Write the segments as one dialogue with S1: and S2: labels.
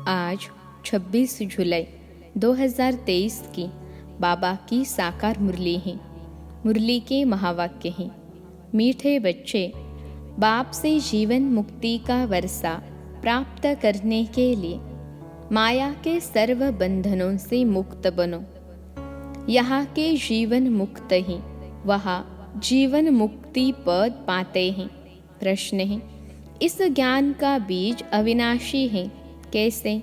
S1: आज 26 जुलाई 2023 की बाबा की साकार मुरली है। मुरली के महावाक्य हैं, मीठे बच्चे, बाप से जीवन मुक्ति का वर्षा प्राप्त करने के लिए माया के सर्व बंधनों से मुक्त बनो। यहाँ के जीवन मुक्त ही वहाँ जीवन मुक्ति पद पाते हैं। प्रश्न है, इस ज्ञान का बीज अविनाशी है, कैसे?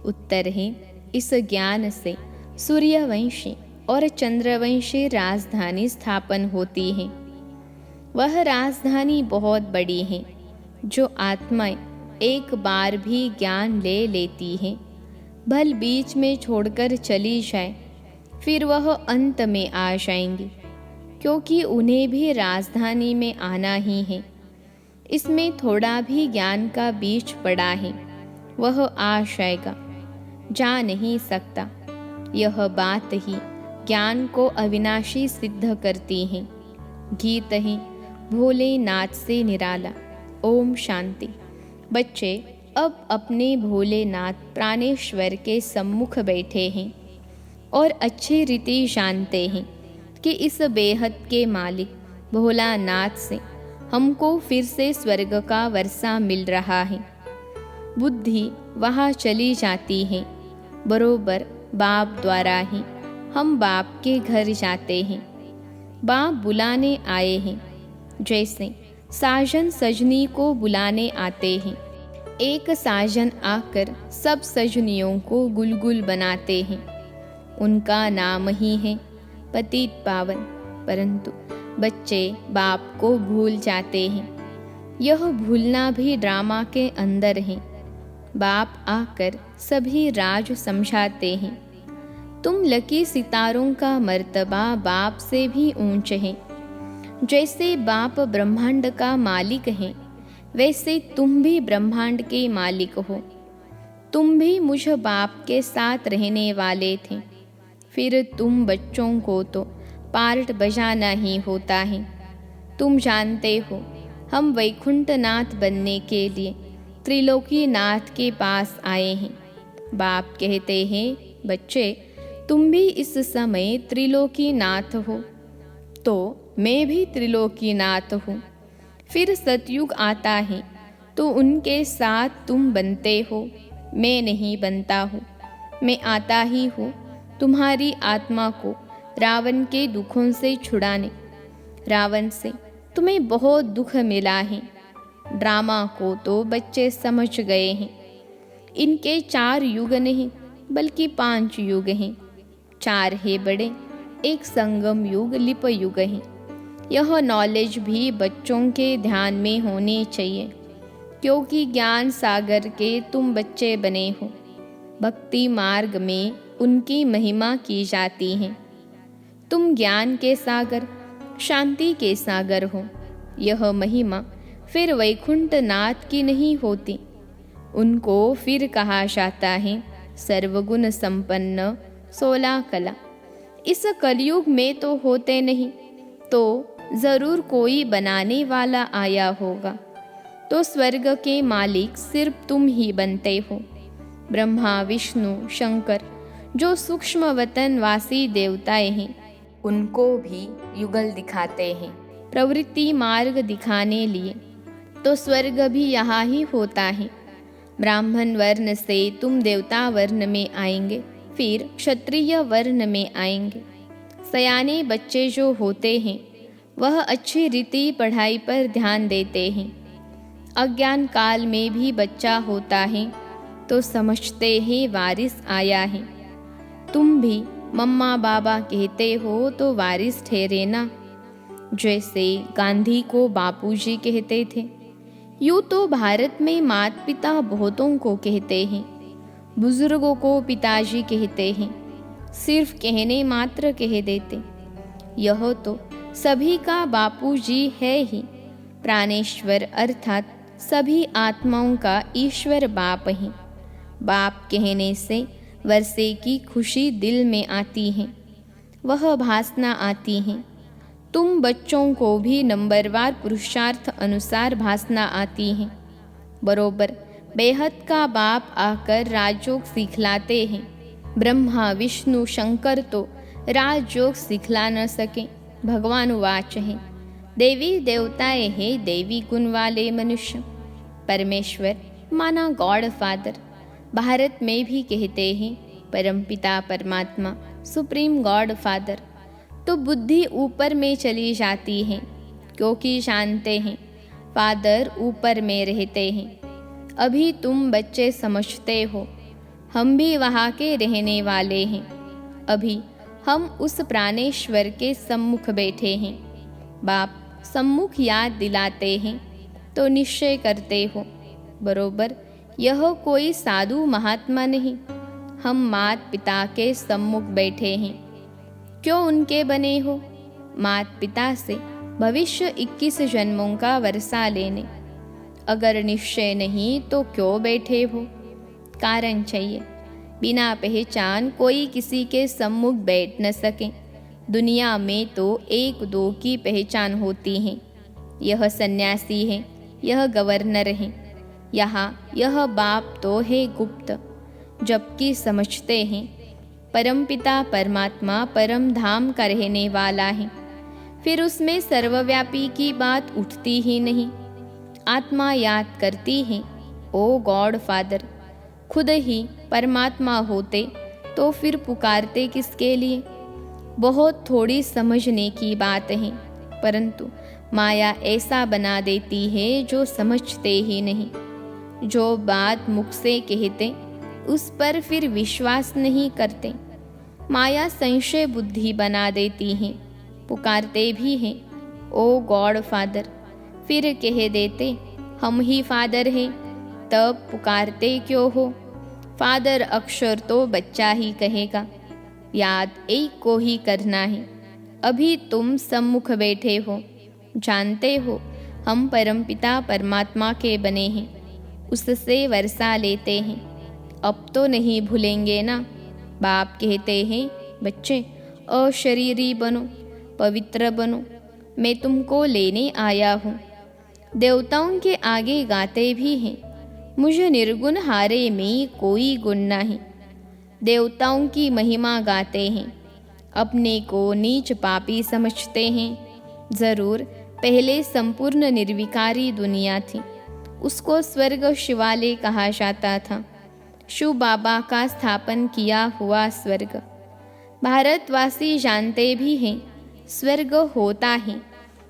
S1: उत्तर है, इस ज्ञान से सूर्यवंशी और चंद्रवंशी राजधानी स्थापन होती है। वह राजधानी बहुत बड़ी है, जो आत्माएं एक बार भी ज्ञान ले लेती है, भल बीच में छोड़कर चली जाए, फिर वह अंत में आ जाएंगी, क्योंकि उन्हें भी राजधानी में आना ही है। इसमें थोड़ा भी ज्ञान का बीज पड़ा है, वह आ जाएगा, जा नहीं सकता। यह बात ही ज्ञान को अविनाशी सिद्ध करती है। गीत है भोलेनाथ से निराला। ओम शांति। बच्चे अब अपने भोलेनाथ प्राणेश्वर के सम्मुख बैठे हैं और अच्छी रीति जानते हैं कि इस बेहद के मालिक भोलानाथ से हमको फिर से स्वर्ग का वर्षा मिल रहा है। बुद्धि वहाँ चली जाती है, बरोबर बाप द्वारा ही हम बाप के घर जाते हैं। बाप बुलाने आए हैं, जैसे साजन सजनी को बुलाने आते हैं। एक साजन आकर सब सजनियों को गुलगुल बनाते हैं। उनका नाम ही है पतित पावन, परंतु बच्चे बाप को भूल जाते हैं। यह भूलना भी ड्रामा के अंदर है। बाप आकर सभी राज समझाते हैं। तुम लकी सितारों का मर्तबा बाप से भी ऊंच है। जैसे बाप ब्रह्मांड का मालिक है, वैसे तुम भी ब्रह्मांड के मालिक हो। तुम भी मुझ बाप के साथ रहने वाले थे, फिर तुम बच्चों को तो पार्ट बजाना ही होता है। तुम जानते हो, हम वैकुंठनाथ बनने के लिए त्रिलोकीनाथ के पास आए हैं। बाप कहते हैं, बच्चे तुम भी इस समय त्रिलोकीनाथ हो, तो मैं भी त्रिलोकीनाथ हूँ। फिर सतयुग आता है तो उनके साथ तुम बनते हो, मैं नहीं बनता हूँ। मैं आता ही हूँ तुम्हारी आत्मा को रावण के दुखों से छुड़ाने। रावण से तुम्हें बहुत दुख मिला है। ड्रामा को तो बच्चे समझ गए हैं। इनके 4 युग नहीं बल्कि 5 युग हैं। 4 है बड़े, एक संगम युग लिप युग है। यह नॉलेज भी बच्चों के ध्यान में होनी चाहिए, क्योंकि ज्ञान सागर के तुम बच्चे बने हो। भक्ति मार्ग में उनकी महिमा की जाती है। तुम ज्ञान के सागर, शांति के सागर हो। यह महिमा फिर वैकुंठनाथ की नहीं होती। उनको फिर कहा जाता है सर्वगुण संपन्न 16 कला। इस कलयुग में तो होते नहीं, तो जरूर कोई बनाने वाला आया होगा। तो स्वर्ग के मालिक सिर्फ तुम ही बनते हो। ब्रह्मा, विष्णु, शंकर जो सूक्ष्म वतनवासी देवताएं हैं, उनको भी युगल दिखाते हैं प्रवृत्ति मार्ग दिखाने लिए। तो स्वर्ग भी यहाँ ही होता है। ब्राह्मण वर्ण से तुम देवता वर्ण में आएंगे, फिर क्षत्रिय वर्ण में आएंगे। सयाने बच्चे जो होते हैं, वह अच्छी रीति पढ़ाई पर ध्यान देते हैं। अज्ञान काल में भी बच्चा होता है तो समझते हैं वारिस आया है। तुम भी मम्मा बाबा कहते हो तो वारिस ठहरे ना। जैसे गांधी को बापूजी कहते थे, यूँ तो भारत में माता पिता बहुतों को कहते हैं। बुजुर्गों को पिताजी कहते हैं, सिर्फ कहने मात्र कह देते। यह तो सभी का बापूजी है ही। प्राणेश्वर अर्थात सभी आत्माओं का ईश्वर बाप ही। बाप कहने से वर्षे की खुशी दिल में आती है, वह भासना आती है। तुम बच्चों को भी नंबरवार पुरुषार्थ अनुसार भासना आती है। बरोबर बेहद का बाप आकर राजयोग सिखलाते हैं। ब्रह्मा विष्णु शंकर तो राजयोग सिखला न सके। भगवान वाच हैं, देवी देवताएं हैं देवी गुण वाले मनुष्य। परमेश्वर माना गॉड फादर। भारत में भी कहते हैं परमपिता परमात्मा सुप्रीम गॉड फादर। तो बुद्धि ऊपर में चली जाती है, क्योंकि जानते हैं फादर ऊपर में रहते हैं। अभी तुम बच्चे समझते हो हम भी वहाँ के रहने वाले हैं। अभी हम उस प्राणेश्वर के सम्मुख बैठे हैं। बाप सम्मुख याद दिलाते हैं तो निश्चय करते हो बरोबर यह कोई साधु महात्मा नहीं, हम मात पिता के सम्मुख बैठे हैं। क्यों उनके बने हो? मात पिता से भविष्य 21 जन्मों का वर्षा लेने। अगर निश्चय नहीं तो क्यों बैठे हो? कारण चाहिए। बिना पहचान कोई किसी के सम्मुख बैठ न सके। दुनिया में तो एक दो की पहचान होती है। यह सन्यासी है, यह गवर्नर है, यहाँ यह बाप तो है गुप्त। जबकि समझते हैं परमपिता परमात्मा परम धाम का रहने वाला है, फिर उसमें सर्वव्यापी की बात उठती ही नहीं। आत्मा याद करती है ओ गॉड फादर। खुद ही परमात्मा होते तो फिर पुकारते किसके लिए? बहुत थोड़ी समझने की बात है, परंतु माया ऐसा बना देती है जो समझते ही नहीं। जो बात मुख से कहते उस पर फिर विश्वास नहीं करते। माया संशय बुद्धि बना देती है। पुकारते भी हैं ओ गॉड फादर, फिर कह देते हम ही फादर हैं, तब पुकारते क्यों हो? फादर अक्षर तो बच्चा ही कहेगा, याद एक को ही करना है। अभी तुम सम्मुख बैठे हो, जानते हो हम परमपिता परमात्मा के बने हैं, उससे वर्षा लेते हैं। अब तो नहीं भूलेंगे ना? बाप कहते हैं बच्चे अशरीरी बनो, पवित्र बनो, मैं तुमको लेने आया हूँ। देवताओं के आगे गाते भी हैं मुझे निर्गुण हारे में कोई गुण नहीं। देवताओं की महिमा गाते हैं, अपने को नीच पापी समझते हैं। जरूर पहले संपूर्ण निर्विकारी दुनिया थी, उसको स्वर्ग शिवालय कहा जाता था। शिव बाबा का स्थापन किया हुआ स्वर्ग। भारतवासी जानते भी हैं स्वर्ग होता है,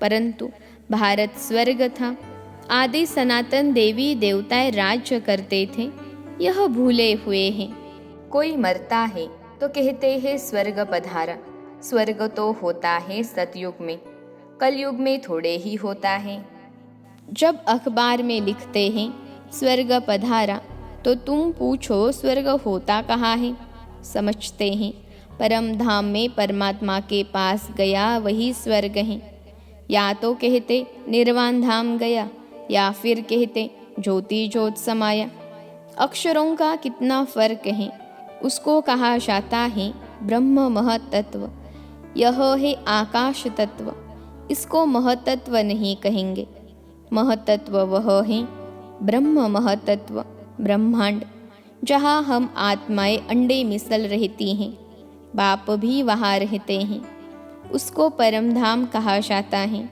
S1: परंतु भारत स्वर्ग था। आदि सनातन देवी देवताएं राज्य करते थे, यह भूले हुए हैं। कोई मरता है तो कहते हैं स्वर्ग पधारा। स्वर्ग तो होता है सतयुग में, कलयुग में थोड़े ही होता है। जब अखबार में लिखते हैं स्वर्ग पधारा तो तुम पूछो स्वर्ग होता कहाँ है? समझते हैं परम धाम में परमात्मा के पास गया वही स्वर्ग है। या तो कहते निर्वाण धाम गया, या फिर कहते ज्योति ज्योत समाया। अक्षरों का कितना फर्क है, उसको कहा जाता है ब्रह्म महतत्व। यह है आकाश तत्व, इसको महतत्व नहीं कहेंगे। महतत्व वह है ब्रह्म महतत्व, ब्रह्मांड, जहाँ हम आत्माएं अंडे मिसल रहती हैं। बाप भी वहाँ रहते हैं, उसको परमधाम कहा जाता है।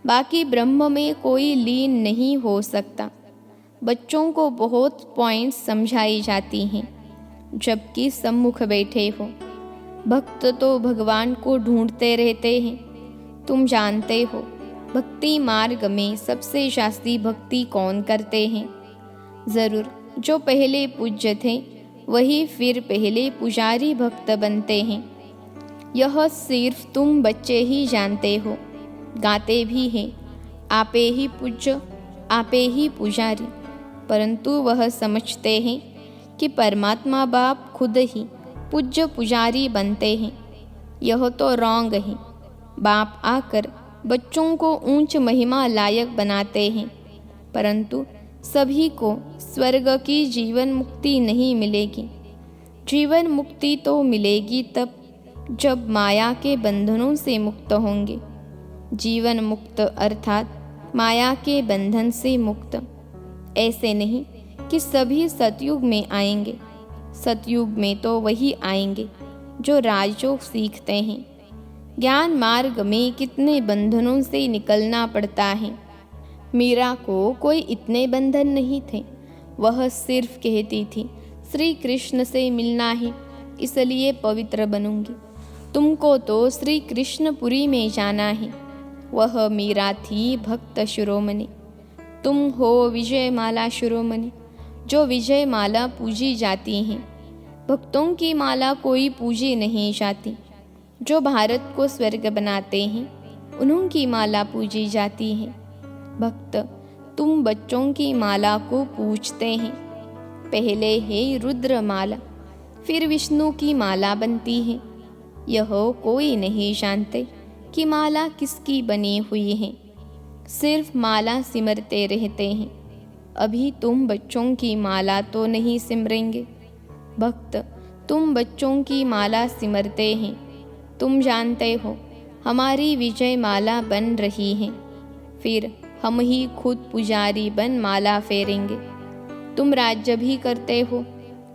S1: बाकी ब्रह्म में कोई लीन नहीं हो सकता। बच्चों को बहुत पॉइंट्स समझाई जाती हैं, जबकि सम्मुख बैठे हो। भक्त तो भगवान को ढूंढते रहते हैं। तुम जानते हो भक्ति मार्ग में सबसे शास्त्री भक्ति कौन करते हैं? जरूर जो पहले पूज्य थे वही फिर पहले पुजारी भक्त बनते हैं। यह सिर्फ तुम बच्चे ही जानते हो। गाते भी हैं आपे ही पूज्य आपे ही पुजारी, परंतु वह समझते हैं कि परमात्मा बाप खुद ही पूज्य पुजारी बनते हैं। यह तो रॉन्ग है। बाप आकर बच्चों को ऊंच महिमा लायक बनाते हैं, परंतु सभी को स्वर्ग की जीवन मुक्ति नहीं मिलेगी। जीवन मुक्ति तो मिलेगी तब जब माया के बंधनों से मुक्त होंगे। जीवन मुक्त अर्थात माया के बंधन से मुक्त। ऐसे नहीं कि सभी सतयुग में आएंगे। सतयुग में तो वही आएंगे जो राजयोग सीखते हैं। ज्ञान मार्ग में कितने बंधनों से निकलना पड़ता है। मीरा को कोई इतने बंधन नहीं थे। वह सिर्फ कहती थी श्री कृष्ण से मिलना है, इसलिए पवित्र बनूंगी। तुमको तो श्री कृष्णपुरी में जाना है। वह मीरा थी भक्त शिरोमणि। तुम हो विजय माला शिरोमणि, जो विजय माला पूजी जाती हैं। भक्तों की माला कोई पूजी नहीं जाती। जो भारत को स्वर्ग बनाते हैं, उन्हों की माला पूजी जाती है। भक्त तुम बच्चों की माला को पूजते हैं। पहले है रुद्र माला, फिर विष्णु की माला बनती है। यह कोई नहीं जानते कि माला किसकी बनी हुई है। सिर्फ माला सिमरते रहते हैं। अभी तुम बच्चों की माला तो नहीं सिमरेंगे। भक्त तुम बच्चों की माला सिमरते हैं। तुम जानते हो हमारी विजय माला बन रही है। फिर हम ही खुद पुजारी बन माला फेरेंगे। तुम राज्य भी करते हो,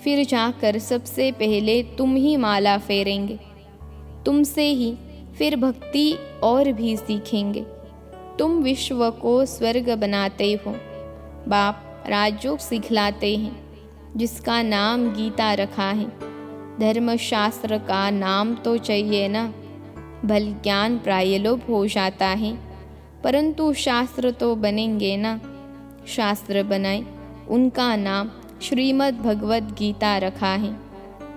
S1: फिर जाकर सबसे पहले तुम ही माला फेरेंगे। तुमसे ही फिर भक्ति और भी सीखेंगे। तुम विश्व को स्वर्ग बनाते हो। बाप राजयोग सिखलाते हैं, जिसका नाम गीता रखा है। धर्मशास्त्र का नाम तो चाहिए ना। भल ज्ञान प्रायलोप हो जाता है, परंतु शास्त्र तो बनेंगे ना। शास्त्र बनाए, उनका नाम श्रीमद् भगवद गीता रखा है।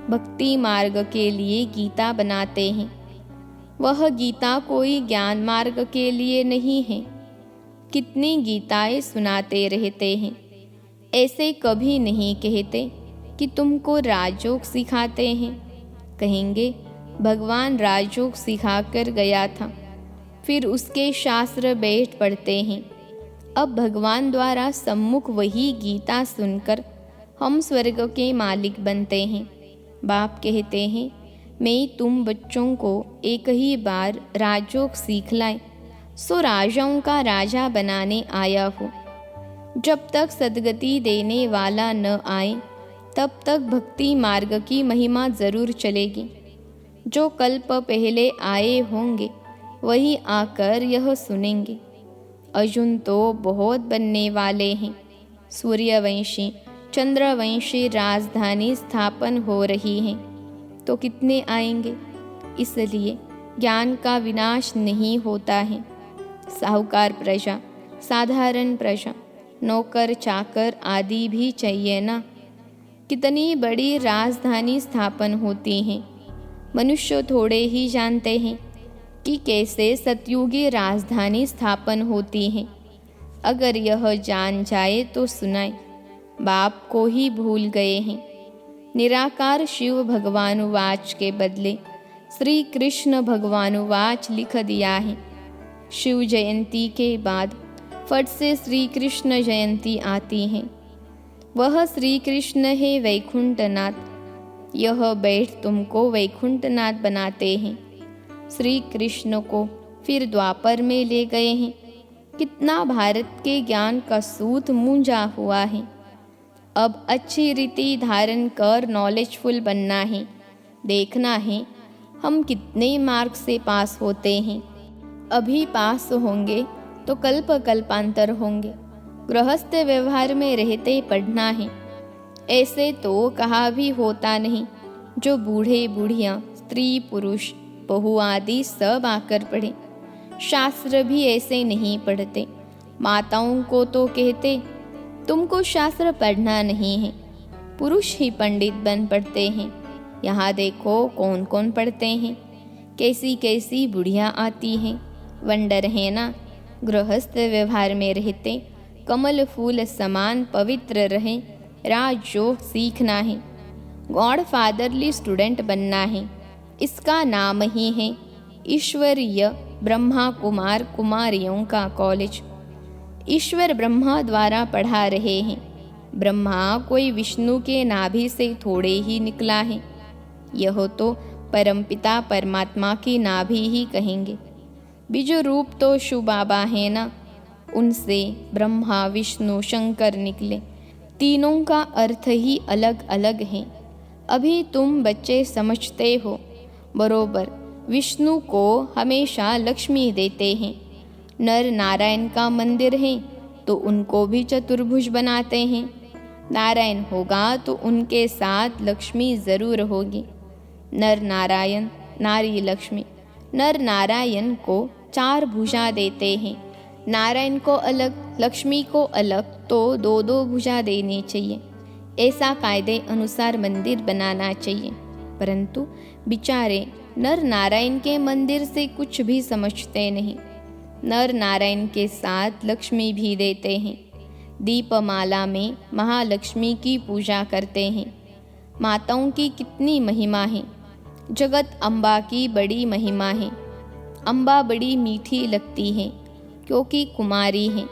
S1: भक्ति मार्ग के लिए गीता बनाते हैं। वह गीता कोई ज्ञान मार्ग के लिए नहीं है। कितनी गीताएं सुनाते रहते हैं। ऐसे कभी नहीं कहते कि तुमको राजयोग सिखाते हैं। कहेंगे भगवान राजयोग सिखाकर गया था, फिर उसके शास्त्र बैठ पढ़ते हैं। अब भगवान द्वारा सम्मुख वही गीता सुनकर हम स्वर्ग के मालिक बनते हैं। बाप कहते हैं मैं तुम बच्चों को एक ही बार राजयोग सीख लाए, सो राजाओं का राजा बनाने आया हूँ। जब तक सद्गति देने वाला न आए, तब तक भक्ति मार्ग की महिमा जरूर चलेगी। जो कल्प पहले आए होंगे वही आकर यह सुनेंगे। अर्जुन तो बहुत बनने वाले हैं। सूर्यवंशी चंद्रवंशी राजधानी स्थापन हो रही है, तो कितने आएंगे। इसलिए ज्ञान का विनाश नहीं होता है। साहूकार प्रजा, साधारण प्रजा, नौकर चाकर आदि भी चाहिए ना। कितनी बड़ी राजधानी स्थापन होती हैं। मनुष्य थोड़े ही जानते हैं कि कैसे सतयुगी राजधानी स्थापन होती है। अगर यह जान जाए तो सुनाए। बाप को ही भूल गए हैं। निराकार शिव भगवानुवाच के बदले श्री कृष्ण भगवानुवाच लिख दिया है। शिव जयंती के बाद फट से श्री कृष्ण जयंती आती है। वह श्री कृष्ण है वैकुंठनाथ। यह बैठ तुमको वैकुंठनाथ बनाते हैं। श्री कृष्ण को फिर द्वापर में ले गए हैं। कितना भारत के ज्ञान का सूत मूंझा हुआ है। अब अच्छी रीति धारण कर नॉलेजफुल बनना है। देखना है हम कितने मार्क से पास होते हैं। अभी पास होंगे तो कल्प कल्पांतर होंगे। गृहस्थ व्यवहार में रहते पढ़ना है। ऐसे तो कहा भी होता नहीं। जो बूढ़े बूढ़ियाँ, स्त्री पुरुष, बहू आदि सब आकर पढ़े। शास्त्र भी ऐसे नहीं पढ़ते। माताओं को तो कहते तुमको शास्त्र पढ़ना नहीं है। पुरुष ही पंडित बन पढ़ते हैं। यहाँ देखो कौन कौन पढ़ते हैं। कैसी कैसी बुढ़ियाँ आती हैं। वंडर है ना। गृहस्थ व्यवहार में रहते कमल फूल समान पवित्र रहें। राजयोग सीखना है। गॉड फादरली स्टूडेंट बनना है। इसका नाम ही है ईश्वरीय ब्रह्मा कुमार कुमारियों का कॉलेज। ईश्वर ब्रह्मा द्वारा पढ़ा रहे हैं। ब्रह्मा कोई विष्णु के नाभि से थोड़े ही निकला है। यह तो परमपिता परमात्मा की नाभि ही कहेंगे। बीज रूप तो शिव बाबा है ना। उनसे ब्रह्मा विष्णु शंकर निकले। तीनों का अर्थ ही अलग अलग है। अभी तुम बच्चे समझते हो, बरोबर विष्णु को हमेशा लक्ष्मी देते हैं। नर नारायण का मंदिर है तो उनको भी चतुर्भुज बनाते हैं। नारायण होगा तो उनके साथ लक्ष्मी ज़रूर होगी। नर नारायण नारी लक्ष्मी। नर नारायण को 4 भुजा देते हैं। नारायण को अलग, लक्ष्मी को अलग, तो 2-2 भुजा देनी चाहिए। ऐसा कायदे अनुसार मंदिर बनाना चाहिए। परंतु बेचारे नर नारायण के मंदिर से कुछ भी समझते नहीं। नर नारायण के साथ लक्ष्मी भी देते हैं। दीपमाला में महालक्ष्मी की पूजा करते हैं। माताओं की कितनी महिमा है। जगत अम्बा की बड़ी महिमा है। अम्बा बड़ी मीठी लगती है क्योंकि कुमारी है।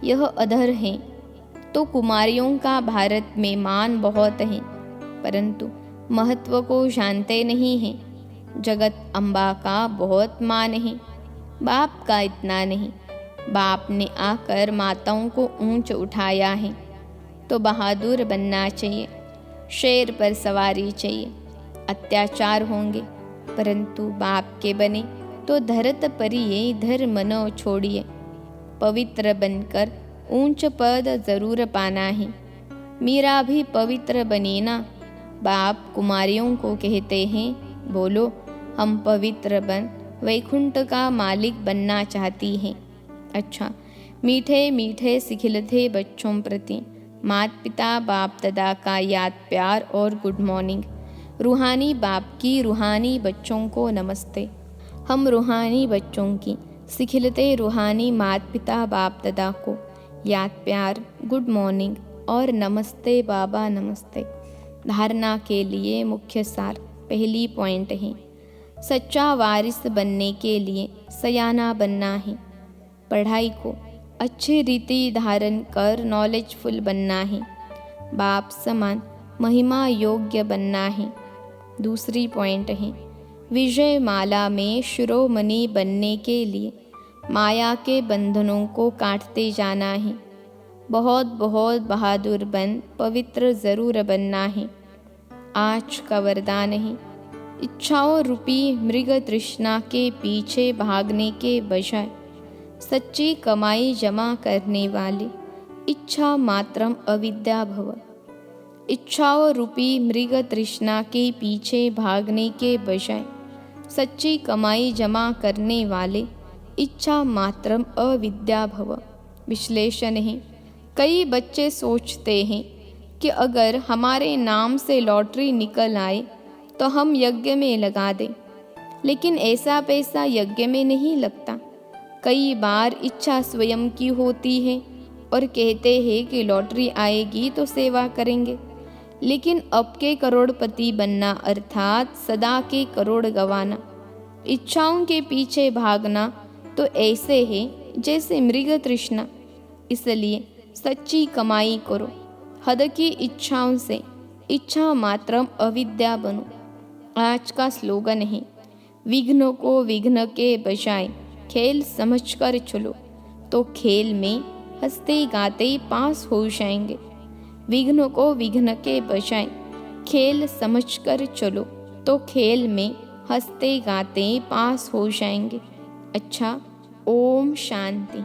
S1: यह अधर है तो कुमारियों का भारत में मान बहुत है, परंतु महत्व को जानते नहीं हैं। जगत अम्बा का बहुत मान है, बाप का इतना नहीं। बाप ने आकर माताओं को ऊंच उठाया है तो बहादुर बनना चाहिए। शेर पर सवारी चाहिए। अत्याचार होंगे परंतु बाप के बने तो धरत परिये धर्म न छोड़िए। पवित्र बनकर ऊंच पद जरूर पाना है। मीरा भी पवित्र बनी ना। बाप कुमारियों को कहते हैं, बोलो हम पवित्र बन वैकुंठ का मालिक बनना चाहती हैं। अच्छा, मीठे मीठे सिखिलते बच्चों प्रति माता पिता बाप दादा का याद प्यार और गुड मॉर्निंग। रूहानी बाप की रूहानी बच्चों को नमस्ते। हम रूहानी बच्चों की सिखिलते रूहानी माता पिता बाप दादा को याद प्यार, गुड मॉर्निंग और नमस्ते बाबा नमस्ते। धारणा के लिए मुख्य सार पहली पॉइंट है, सच्चा वारिस बनने के लिए सयाना बनना है। पढ़ाई को अच्छी रीति धारण कर नॉलेजफुल बनना है। बाप समान महिमा योग्य बनना है। दूसरी पॉइंट है, विजय माला में शिरोमणि बनने के लिए माया के बंधनों को काटते जाना है। बहुत बहुत बहादुर बन पवित्र ज़रूर बनना है। आज का वरदान है, इच्छाओं रूपी मृग तृष्णा के पीछे भागने के बजाय सच्ची कमाई जमा करने वाले इच्छा मात्रम अविद्या भव। इच्छाओं रूपी मृग तृष्णा के पीछे भागने के बजाय सच्ची कमाई जमा करने वाले इच्छा मात्रम अविद्या भव। विश्लेषण है, कई बच्चे सोचते हैं कि अगर हमारे नाम से लॉटरी निकल आए तो हम यज्ञ में लगा दें, लेकिन ऐसा पैसा यज्ञ में नहीं लगता। कई बार इच्छा स्वयं की होती है और कहते हैं कि लॉटरी आएगी तो सेवा करेंगे, लेकिन अब के करोड़पति बनना अर्थात सदा के करोड़ गंवाना। इच्छाओं के पीछे भागना तो ऐसे है जैसे मृग तृष्णा। इसलिए सच्ची कमाई करो, हद की इच्छाओं से इच्छा मात्रम अविद्या बनो। आज का स्लोगन है, विघ्न को विघ्न के बजाय खेल समझकर चलो तो खेल में हंसते गाते पास हो जाएंगे। विघ्न को विघ्न के बजाय खेल समझकर चलो तो खेल में हंसते गाते पास हो जाएंगे। अच्छा, ओम शांति।